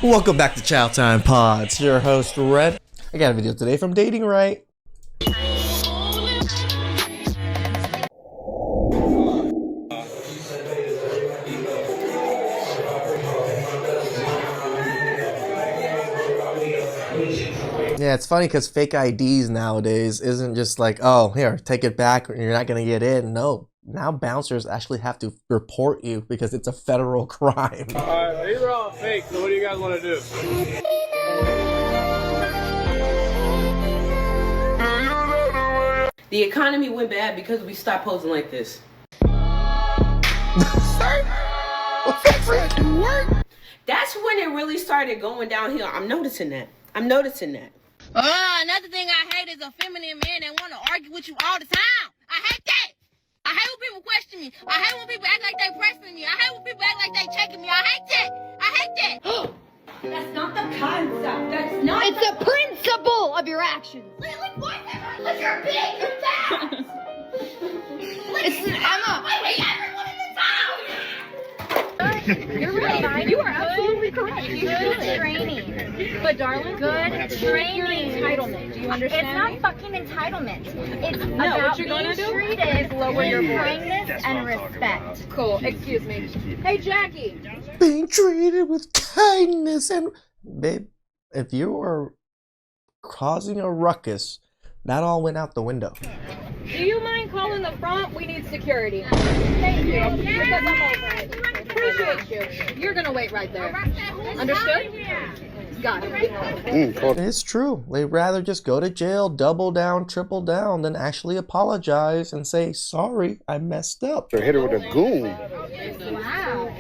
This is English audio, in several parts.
Welcome back to Chow Time Pods. Your host, Red. I got a video today from Dating Right. Yeah, it's funny because fake IDs nowadays isn't just like, oh, here, take it back, or you're not going to get in. No, now bouncers actually have to report you because it's a federal crime. Alright, these are all fake, so what do you guys want to do? The economy went bad because we stopped posing like this. That's when it really started going downhill. I'm noticing that. Another thing I hate is a feminine man that want to argue with you all the time. I hate that. I hate when people question me. I hate when people act like they pressing me. I hate when people act like they checking me. I hate that. That's not the concept. That's not. It's the principle of your actions. Like what? Because you're big and fat. It's Emma. I hate everyone in the town. You're right. You are absolutely correct. You should be training. But darling, good training. Your entitlement. Do you understand? It's not fucking entitlement. It's about being treated with kindness and respect. Cool. Excuse me. Hey, Jackie. Being treated with kindness and... Babe, if you were causing a ruckus, that all went out the window. Do you mind calling the front? We need security. Thank you. Because I'm over it. Appreciate you. You're gonna wait right there. Understood? Got it. It's true. They'd rather just go to jail, double down, triple down, than actually apologize and say, sorry, I messed up. Or hit her with a goon. Wow.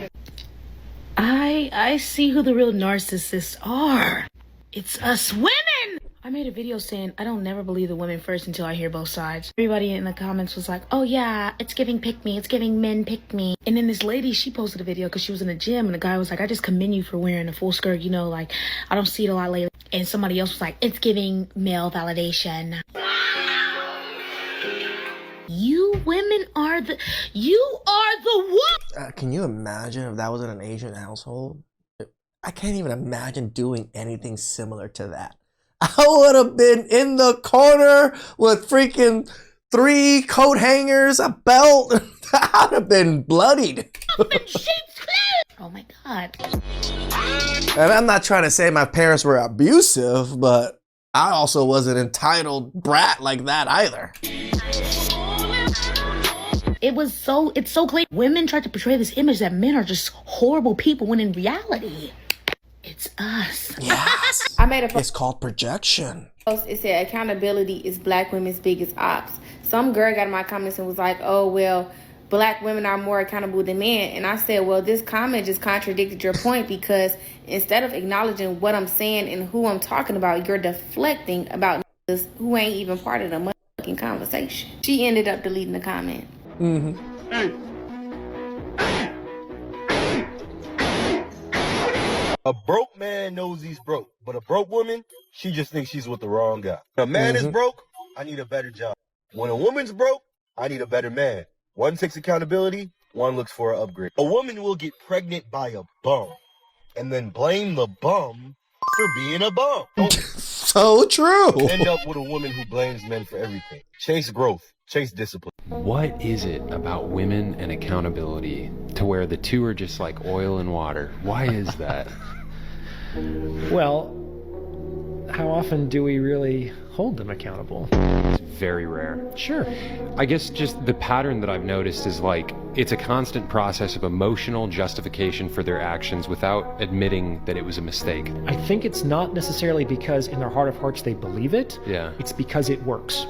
I see who the real narcissists are. It's us women. I made a video saying I don't never believe the women first until I hear both sides. Everybody in the comments was like, oh yeah, it's giving pick me. It's giving men pick me. And then this lady, she posted a video because she was in the gym and the guy was like, I just commend you for wearing a full skirt. You know, like I don't see it a lot lately. And somebody else was like, it's giving male validation. You women are the one. Can you imagine if that was in an Asian household? I can't even imagine doing anything similar to that. I would have been in the corner with freaking 3 coat hangers, a belt. I'd have been bloodied. Oh my God. And I'm not trying to say my parents were abusive, but I also wasn't an entitled brat like that either. It's so clear. Women try to portray this image that men are just horrible people when in reality, it's us. Yes. I made a It's called projection. post. It said accountability is black women's biggest ops. Some girl got in my comments and was like, oh, well, black women are more accountable than men. And I said, well, this comment just contradicted your point because instead of acknowledging what I'm saying and who I'm talking about, you're deflecting about niggas who ain't even part of the motherfucking conversation. She ended up deleting the comment. A broke man knows he's broke, but a broke woman, she just thinks she's with the wrong guy. When a man is broke, I need a better job. When a woman's broke, I need a better man. One takes accountability, one looks for an upgrade. A woman will get pregnant by a bum and then blame the bum for being a bum. So true. End up with a woman who blames men for everything. Chase growth, chase discipline. What is it about women and accountability to where the two are just like oil and water? Why is that? Well, how often do we really hold them accountable? It's very rare. Sure. I guess just the pattern that I've noticed is like it's a constant process of emotional justification for their actions without admitting that it was a mistake. I think it's not necessarily because in their heart of hearts they believe it. Yeah. It's because it works.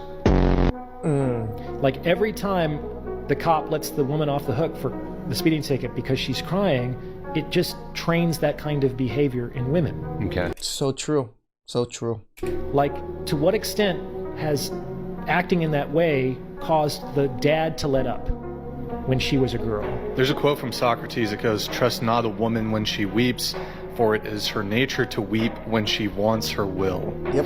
Like every time the cop lets the woman off the hook for the speeding ticket because she's crying, it just trains that kind of behavior in women. Okay. So true. So true. Like, to what extent has acting in that way caused the dad to let up when she was a girl? There's a quote from Socrates that goes, trust not a woman when she weeps, for it is her nature to weep when she wants her will. Yep.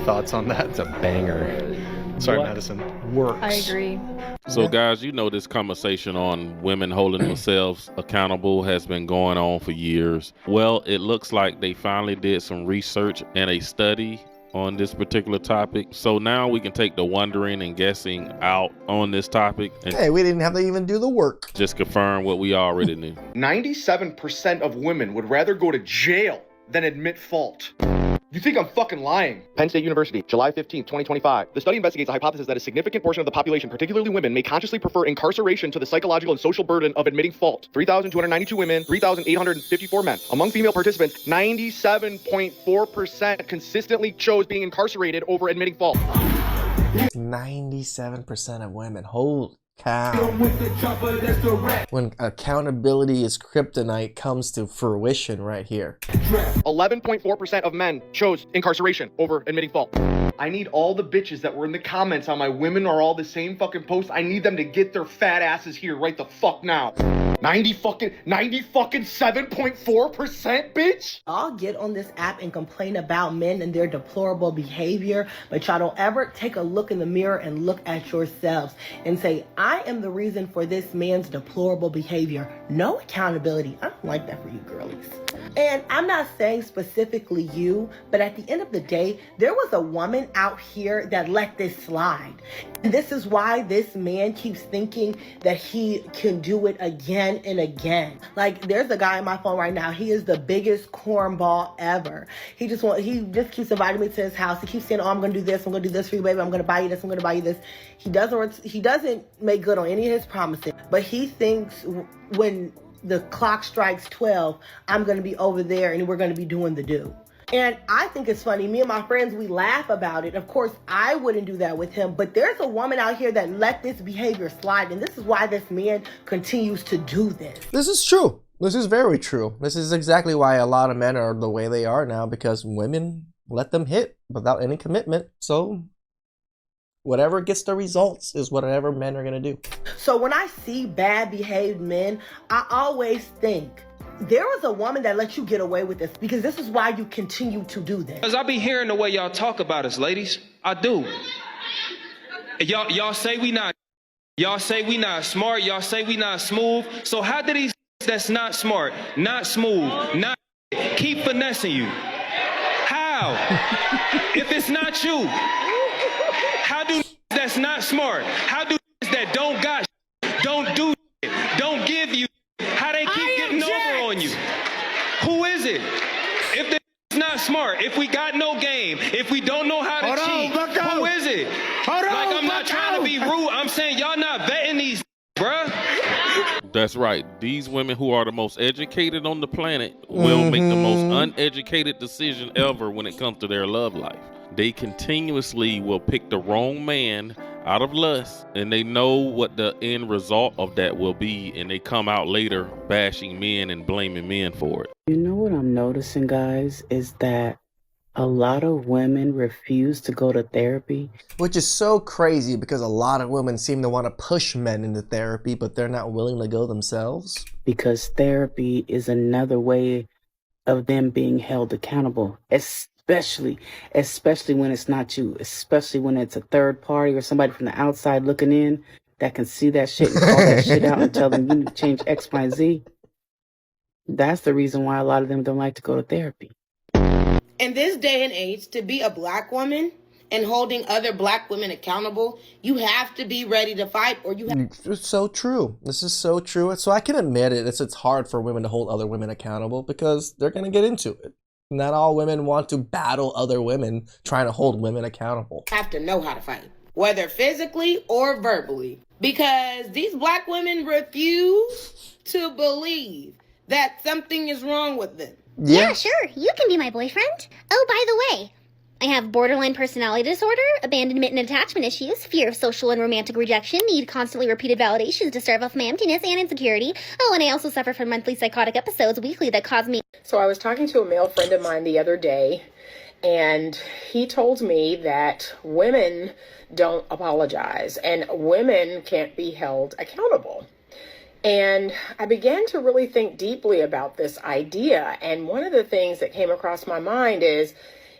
Thoughts on that? It's a banger. Sorry, what Madison. works. I agree. So, guys, you know, this conversation on women holding themselves accountable has been going on for years. Well, it looks like they finally did some research and a study on this particular topic. So now we can take the wondering and guessing out on this topic and Hey, we didn't have to even do the work. just confirm what we already knew. 97% of women would rather go to jail than admit fault. You think I'm fucking lying? Penn State University, July 15, 2025. The study investigates a hypothesis that a significant portion of the population, particularly women, may consciously prefer incarceration to the psychological and social burden of admitting fault. 3,292 women, 3,854 men. Among female participants, 97.4% consistently chose being incarcerated over admitting fault. 97% of women. Holy cow. When accountability is kryptonite comes to fruition right here. 11.4% of men chose incarceration over admitting fault. I need all the bitches that were in the comments on my women are all the same fucking post. I need them to get their fat asses here right the fuck now. 7.4%, bitch? Y'all get on this app and complain about men and their deplorable behavior, but y'all don't ever take a look in the mirror and look at yourselves and say, I am the reason for this man's deplorable behavior. No accountability. I don't like that for you girlies. And I'm not saying specifically you, but at the end of the day, there was a woman out here that let this slide. And this is why this man keeps thinking that he can do it again and again. Like, there's a guy on my phone right now. He is the biggest cornball ever. He just keeps inviting me to his house. He keeps saying, oh, I'm going to do this. I'm going to do this for you, baby. I'm going to buy you this. I'm going to buy you this. He doesn't make good on any of his promises, but he thinks when the clock strikes 12, I'm going to be over there and we're going to be doing the do. And I think it's funny. Me and my friends, we laugh about it. Of course, I wouldn't do that with him, but there's a woman out here that let this behavior slide, and this is why this man continues to do this. This is true. This is very true. This is exactly why a lot of men are the way they are now, because women let them hit without any commitment. So whatever gets the results is whatever men are going to do. So when I see bad behaved men, I always think, there was a woman that let you get away with this, because this is why you continue to do this. Because I be hearing the way y'all talk about us, ladies. I do. Y'all say we not smart. Y'all say we not smooth. So how do these that's not smart, not smooth, not keep finessing you? How? If it's not you, how do that's not smart? How do that don't got don't do don't give you? How they keep getting over on you? Who is it? If they're not smart, if we got no game, if we don't know how to cheat, who is it? Like, I'm not trying to be rude. I'm saying y'all not vetting these, bruh. That's right. These women who are the most educated on the planet will make the most uneducated decision ever when it comes to their love life. They continuously will pick the wrong man out of lust, and they know what the end result of that will be, and they come out later bashing men and blaming men for it. You know what I'm noticing, guys, is that a lot of women refuse to go to therapy. Which is so crazy, because a lot of women seem to want to push men into therapy, but they're not willing to go themselves. Because therapy is another way of them being held accountable, especially when it's not you, especially when it's a third party or somebody from the outside looking in that can see that shit and call that shit out and tell them you need to change X, Y, and Z. That's the reason why a lot of them don't like to go to therapy. In this day and age, to be a black woman and holding other black women accountable, you have to be ready to fight, or you have... It's so true. This is so true. So I can admit it. It's hard for women to hold other women accountable because they're going to get into it. Not all women want to battle other women trying to hold women accountable. Have to know how to fight, whether physically or verbally, because these black women refuse to believe that something is wrong with them. Yeah, sure. You can be my boyfriend. Oh, by the way, I have borderline personality disorder, abandonment and attachment issues, fear of social and romantic rejection, need constantly repeated validations to starve off my emptiness and insecurity. Oh, and I also suffer from monthly psychotic episodes weekly that cause me... So I was talking to a male friend of mine the other day, and he told me that women don't apologize and women can't be held accountable. And I began to really think deeply about this idea. And one of the things that came across my mind is,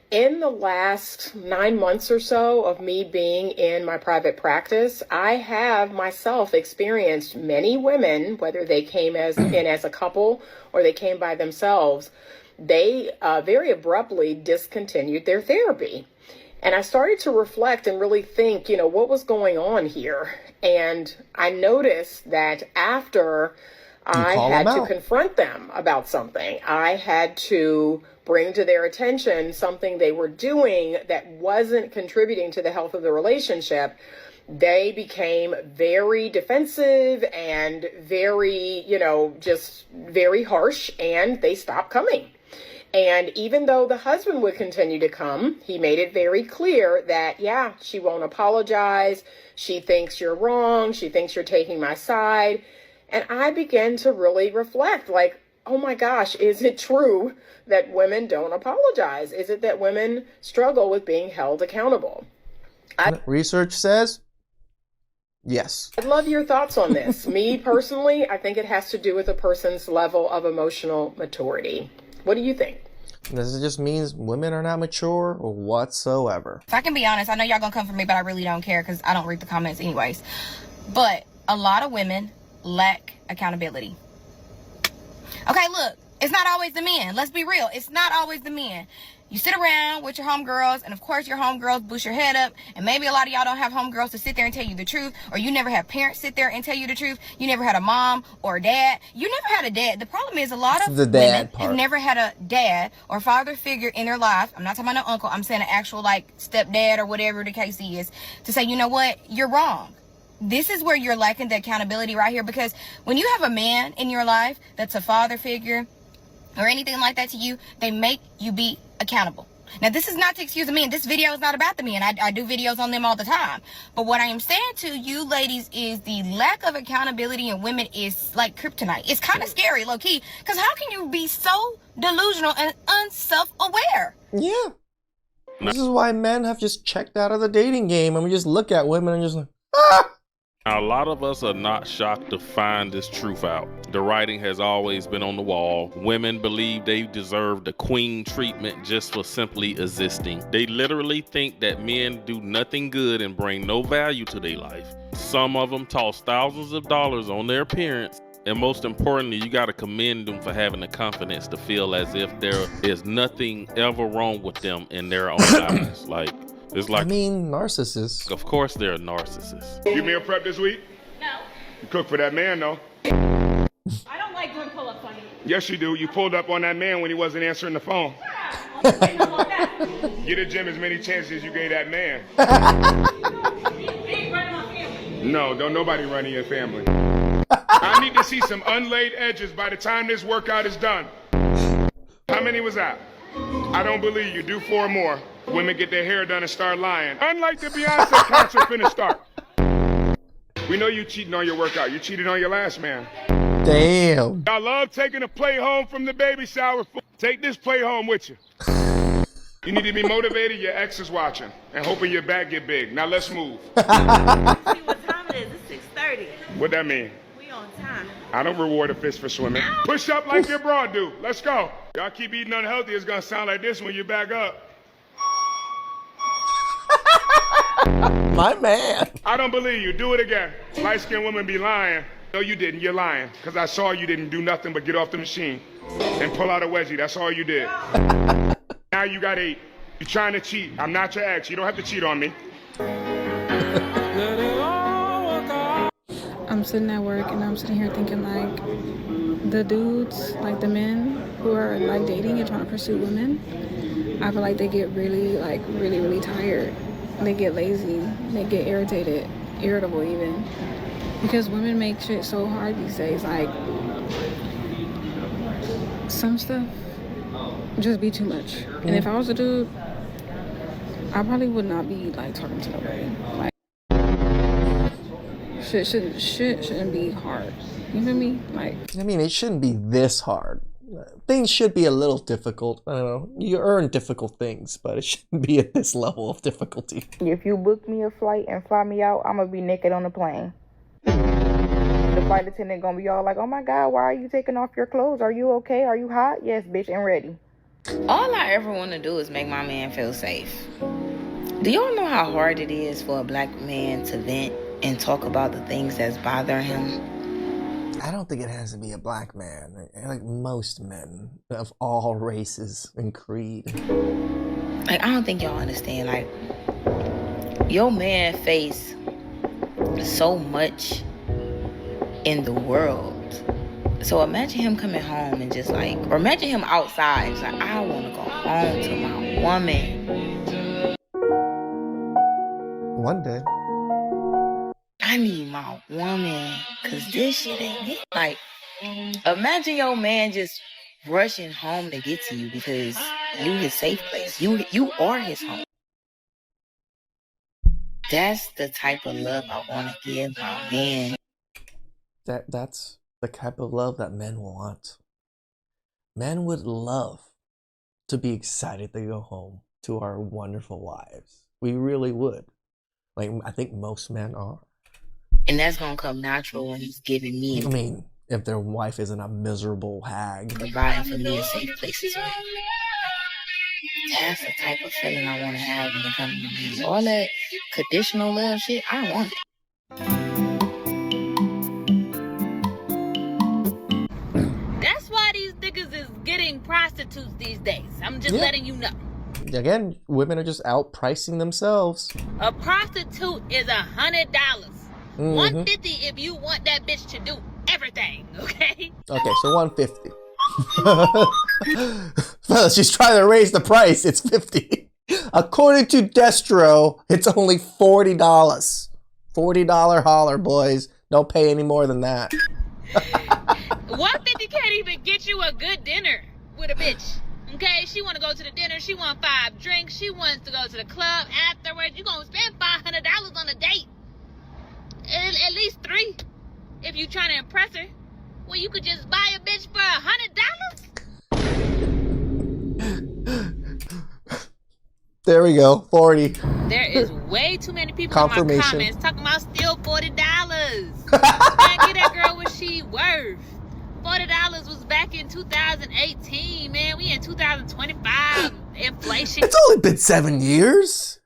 In the last 9 months or so of me being in my private practice, I have myself experienced many women, whether they came in as a couple or they came by themselves, they very abruptly discontinued their therapy. And I started to reflect and really think, what was going on here? And I noticed that after I had to confront them about something, I had to bring to their attention something they were doing that wasn't contributing to the health of the relationship, they became very defensive and very, just very harsh, and they stopped coming. And even though the husband would continue to come, he made it very clear that, yeah, she won't apologize. She thinks you're wrong. She thinks you're taking my side. And I began to really reflect, like, oh my gosh, is it true that women don't apologize? Is it that women struggle with being held accountable? Research says yes. I'd love your thoughts on this. Me personally, I think it has to do with a person's level of emotional maturity. What do you think? This just means women are not mature whatsoever. If I can be honest, I know y'all gonna come for me, but I really don't care because I don't read the comments anyways. But a lot of women lack accountability. Okay, look, it's not always the men. Let's be real. It's not always the men. You sit around with your homegirls, and of course your homegirls boost your head up, and maybe a lot of y'all don't have homegirls to sit there and tell you the truth, or you never have parents sit there and tell you the truth. You never had a mom or a dad. You never had a dad. The problem is a lot of women have never had a dad or father figure in their life. I'm not talking about no uncle. I'm saying an actual stepdad or whatever the case is, to say, you know what, you're wrong. This is where you're lacking the accountability right here, because when you have a man in your life that's a father figure or anything like that to you, they make you be accountable. Now, this is not to excuse the men. This video is not about the men. I do videos on them all the time. But what I am saying to you ladies is the lack of accountability in women is like kryptonite. It's kind of scary, low key, because how can you be so delusional and unself-aware? Yeah. This is why men have just checked out of the dating game, and we just look at women and just like, ah! Now, a lot of us are not shocked to find this truth out. The writing has always been on the wall. Women believe they deserve the queen treatment just for simply existing. They literally think that men do nothing good and bring no value to their life. Some of them toss thousands of dollars on their appearance. And most importantly, you got to commend them for having the confidence to feel as if there is nothing ever wrong with them in their own eyes. It's like, narcissists. Of course they're narcissists. You meal prep this week? No. You cook for that man, though. I don't like doing pull-ups on you. Yes, you do. You pulled up on that man when he wasn't answering the phone. Get a gym as many chances as you gave that man. No, don't nobody run in your family. I need to see some unlaid edges by the time this workout is done. How many was that? I don't believe you. Do 4 more. Women get their hair done and start lying. Unlike the Beyonce concert finna start. We know you cheating on your workout. You cheated on your last man. Damn. I love taking a plate home from the baby shower. Take this plate home with you. You need to be motivated. Your ex is watching and hoping your back get big. Now let's move. See what time it is. It's 6:30. What that mean? We on time. I don't reward a fish for swimming. Push up like your bra do. Let's go. Y'all keep eating unhealthy. It's gonna sound like this when you back up. My man. I don't believe you. Do it again. Light-skinned women be lying. No, you didn't. You're lying. Because I saw you didn't do nothing but get off the machine and pull out a wedgie. That's all you did. Now you got 8. You're trying to cheat. I'm not your ex. You don't have to cheat on me. I'm sitting at work and I'm sitting here thinking the dudes, the men who are dating and trying to pursue women, I feel like they get really tired. They get lazy, they get irritable even, because women make shit so hard these days. Some stuff just be too much. And if I was a dude, I probably would not be talking to nobody. Shit shouldn't be hard. You feel me? It shouldn't be this hard. Things should be a little difficult. I don't know. You earn difficult things, but it shouldn't be at this level of difficulty. If you book me a flight and fly me out, I'm gonna be naked on the plane. The flight attendant gonna be all like, "Oh my God, why are you taking off your clothes? Are you okay? Are you hot?" Yes, bitch, and ready. All I ever want to do is make my man feel safe. Do y'all know how hard it is for a black man to vent and talk about the things that's bothering him? I don't think it has to be a black man. Like most men of all races and creed. Like, I don't think y'all understand. Like, your man face so much in the world. So imagine him coming home and just like, or imagine him outside. It's like, I want to go home to my woman. One day. I need my woman, because this shit ain't it. Like, imagine your man just rushing home to get to you because you his safe place. You are his home. That's the type of love I want to give my man. That's the type of love that men want. Men would love to be excited to go home to our wonderful wives. We really would. Like, I think most men are. And that's gonna come natural when he's giving me. I mean, if their wife isn't a miserable hag. Providing for me a safe place as well. That's the type of feeling I want to have when it comes to me. All that conditional love shit, I don't want it. That's why these niggas is getting prostitutes these days. I'm just letting you know. Again, women are just outpricing themselves. A prostitute is $100. $150 if you want that bitch to do everything, okay? Okay, so $150. Fellas, she's trying to raise the price. It's $50. According to Destro, it's only $40. $40 holler, boys. Don't pay any more than that. $150 can't even get you a good dinner with a bitch. Okay, she want to go to the dinner. She want 5 drinks. She wants to go to the club afterwards. You're going to spend $500 on a date. At least 3 if you trying to impress her. Well, you could just buy a bitch for $100. There we go, 40. There is way too many people in my comments talking about still $40. Man, get that girl what she worth. $40 was back in 2018, man. We in 2025. Inflation. It's only been 7 years.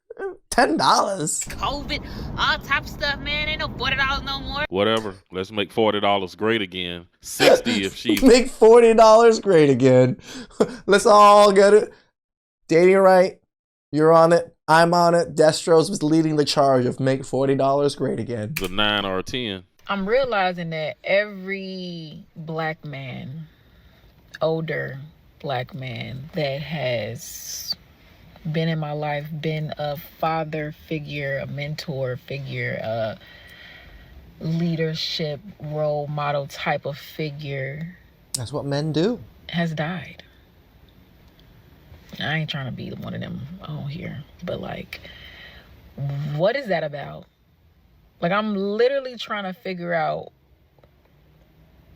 $10. COVID, all type of stuff, man. Ain't no $40 no more. Whatever. Let's make $40 great again. 60 if she make $40 great again. Let's all get it. Dating right. You're on it. I'm on it. Destros was leading the charge of make $40 great again. The 9 or a 10. I'm realizing that every black man, older black man that has been in my life, been a father figure, a mentor figure, a leadership role model type of figure. That's what men do. Has died. I ain't trying to be one of them on here, but like, what is that about? Like, I'm literally trying to figure out,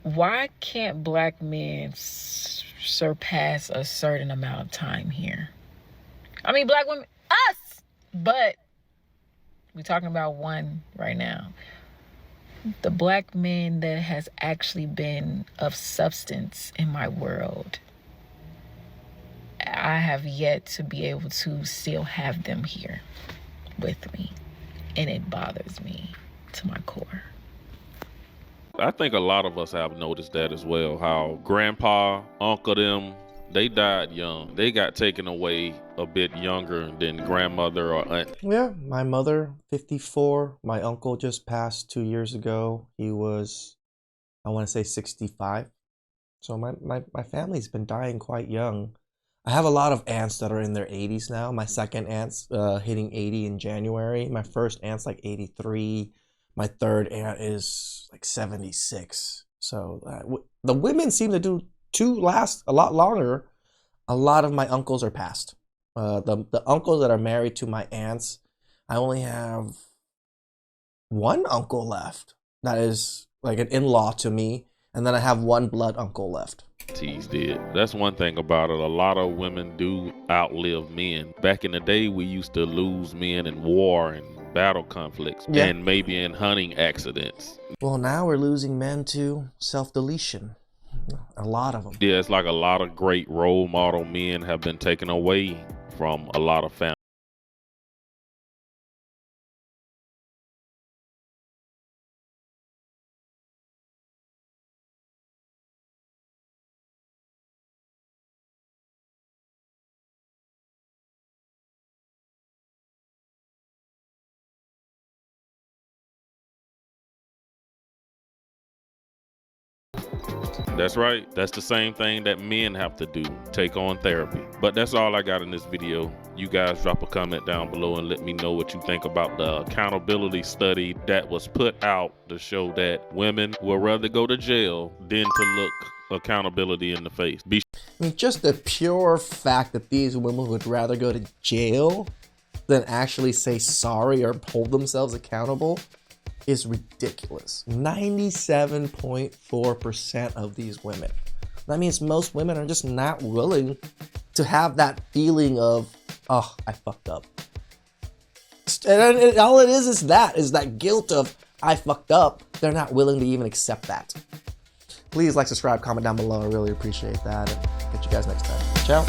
why can't black men surpass a certain amount of time here? I mean, black women, us, but we're talking about one right now. The black man that has actually been of substance in my world, I have yet to be able to still have them here with me. And it bothers me to my core. I think a lot of us have noticed that as well. How grandpa, uncle them, they died young. They got taken away a bit younger than grandmother or aunt. Yeah, my mother, 54. My uncle just passed 2 years ago. He was, I want to say 65. So my family's been dying quite young. I have a lot of aunts that are in their 80s now. My second aunt's hitting 80 in January. My first aunt's like 83. My third aunt is like 76. So the women seem to last a lot longer. A lot of my uncles are passed. The uncles that are married to my aunts, I only have one uncle left that is like an in-law to me. And then I have one blood uncle left. Tease did. That's one thing about it. A lot of women do outlive men. Back in the day, we used to lose men in war and battle conflicts, and maybe in hunting accidents. Well, now we're losing men to self-deletion. A lot of them. Yeah, it's like a lot of great role model men have been taken away from a lot of families. That's right. That's the same thing that men have to do, take on therapy. But that's all I got in this video. You guys drop a comment down below and let me know what you think about the accountability study that was put out to show that women will rather go to jail than to look accountability in the face. I mean, just the pure fact that these women would rather go to jail than actually say sorry or hold themselves accountable is ridiculous. 97.4% of these women. That means most women are just not willing to have that feeling of, oh, I fucked up. And all it is that guilt of, I fucked up. They're not willing to even accept that. Please like, subscribe, comment down below. I really appreciate that. And catch you guys next time. Ciao.